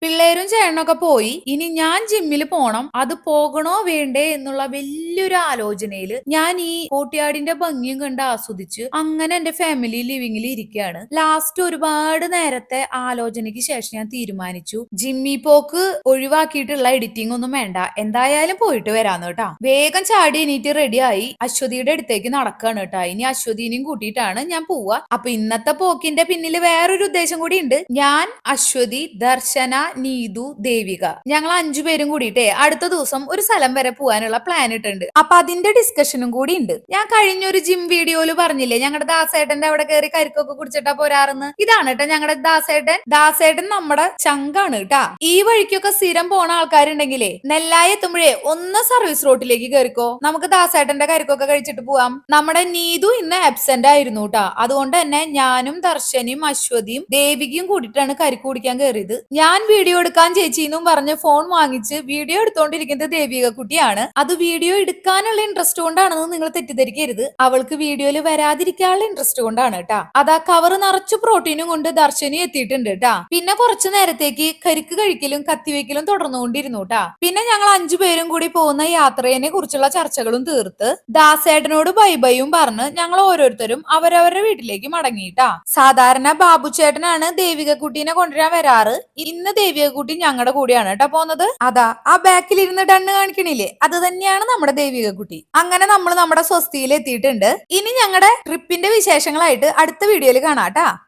പിള്ളേരും ചേട്ടനൊക്കെ പോയി. ഇനി ഞാൻ ജിമ്മിൽ പോണം. അത് പോകണോ വേണ്ടേ എന്നുള്ള വലിയൊരു ആലോചനയില് ഞാൻ ഈ കോട്ടിയാടിന്റെ ഭംഗിയും കണ്ട് ആസ്വദിച്ച് അങ്ങനെ എന്റെ ഫാമിലി ലിവിംഗിൽ ഇരിക്കുകയാണ്. ലാസ്റ്റ് ഒരുപാട് നേരത്തെ ആലോചനയ്ക്ക് ശേഷം ഞാൻ തീരുമാനിച്ചു ജിമ്മി പോക്ക് ഒഴിവാക്കിയിട്ടുള്ള എഡിറ്റിംഗ് ഒന്നും വേണ്ട, എന്തായാലും പോയിട്ട് വരാന്ന് കേട്ടാ. വേഗം ചാടി എണീറ്റ് റെഡിയായി അശ്വതിയുടെ അടുത്തേക്ക് നടക്കാണ് കേട്ടാ. ഇനി അശ്വതിനെയും കൂട്ടിയിട്ടാണ് ഞാൻ പോവുക. അപ്പൊ ഇന്നത്തെ പോക്കിന്റെ പിന്നിൽ വേറൊരു ഉദ്ദേശം കൂടി ഉണ്ട്. ഞാൻ, അശ്വതി, ദർശന, നീതു, ദേവിക, ഞങ്ങൾ 5 പേരും കൂടിയിട്ടേ അടുത്ത ദിവസം ഒരു സ്ഥലം വരെ പോകാനുള്ള പ്ലാൻ ഇട്ടുണ്ട്. അപ്പൊ അതിന്റെ ഡിസ്കഷനും കൂടി ഉണ്ട്. ഞാൻ കഴിഞ്ഞൊരു ജിം വീഡിയോയില് പറഞ്ഞില്ലേ ഞങ്ങളുടെ ദാസേട്ടന്റെ അവിടെ കയറി കരിക്കൊക്കെ കുടിച്ചിട്ടാ പോരാറെന്ന്. ഇതാണ് കേട്ടോ ഞങ്ങളുടെ ദാസേട്ടൻ. ദാസേട്ടൻ നമ്മുടെ ചങ്കാണ് കേട്ടാ. ഈ വഴിക്കൊക്കെ സ്ഥിരം പോണ ആൾക്കാരുണ്ടെങ്കിലേ നെല്ലായി എത്തുമ്പോഴേ ഒന്ന് സർവീസ് റോഡിലേക്ക് കയറിക്കോ, നമുക്ക് ദാസേട്ടന്റെ കരിക്കൊക്കെ കഴിച്ചിട്ട് പോവാം. നമ്മുടെ നീതു ഇന്ന് ആബ്സെന്റ് ആയിരുന്നു കേട്ടാ. അതുകൊണ്ട് തന്നെ ഞാനും ദർശനയും അശ്വതിയും ദേവികയും കൂടിയിട്ടാണ് കരിക്ക് കുടിക്കാൻ കയറിയത്. ഞാൻ വീഡിയോ എടുക്കാൻ ചേച്ചിന്നും പറഞ്ഞ് ഫോൺ വാങ്ങിച്ച് വീഡിയോ എടുത്തോണ്ടിരിക്കുന്നത് ദേവിക കുട്ടിയാണ്. അത് വീഡിയോ എടുക്കാനുള്ള ഇൻട്രസ്റ്റ് കൊണ്ടാണെന്ന് നിങ്ങൾ തെറ്റിദ്ധരിക്കരുത്. അവൾക്ക് വീഡിയോയിൽ വരാതിരിക്കാനുള്ള ഇൻട്രസ്റ്റ് കൊണ്ടാണ് കേട്ടാ. അതാ കവർ നിറച്ചു പ്രോട്ടീനും കൊണ്ട് ദർശനി എത്തിയിട്ടുണ്ട് കേട്ടാ. പിന്നെ കുറച്ചു നേരത്തേക്ക് കരിക്ക് കഴിക്കലും കത്തിവെക്കലും തുടർന്നുകൊണ്ടിരുന്നു കേട്ടാ. പിന്നെ ഞങ്ങൾ 5 പേരും കൂടി പോകുന്ന യാത്രയെ കുറിച്ചുള്ള ചർച്ചകളും തീർത്ത് ദാസേട്ടനോട് ബൈ ബൈയും പറഞ്ഞ് ഞങ്ങൾ ഓരോരുത്തരും അവരവരുടെ വീട്ടിലേക്ക് മടങ്ങിയിട്ടാ. സാധാരണ ബാബു ചേട്ടനാണ് ദേവിക കുട്ടീനെ കൊണ്ടുവരാൻ വരാറ്. ഇന്ന് ദേവിക കുട്ടി ഞങ്ങളുടെ കൂടെയാണ് കേട്ടോ പോന്നത്. അതാ ആ ബാക്കിൽ ഇരുന്ന് ഡണ്ണ് കാണിക്കണില്ലേ, അത് തന്നെയാണ് നമ്മുടെ ദേവിക കുട്ടി. അങ്ങനെ നമ്മൾ നമ്മുടെ സ്വസ്തിയിൽ എത്തിയിട്ടുണ്ട്. ഇനി ഞങ്ങളുടെ ട്രിപ്പിന്റെ വിശേഷങ്ങളായിട്ട് അടുത്ത വീഡിയോയിൽ കാണാം ട്ടാ.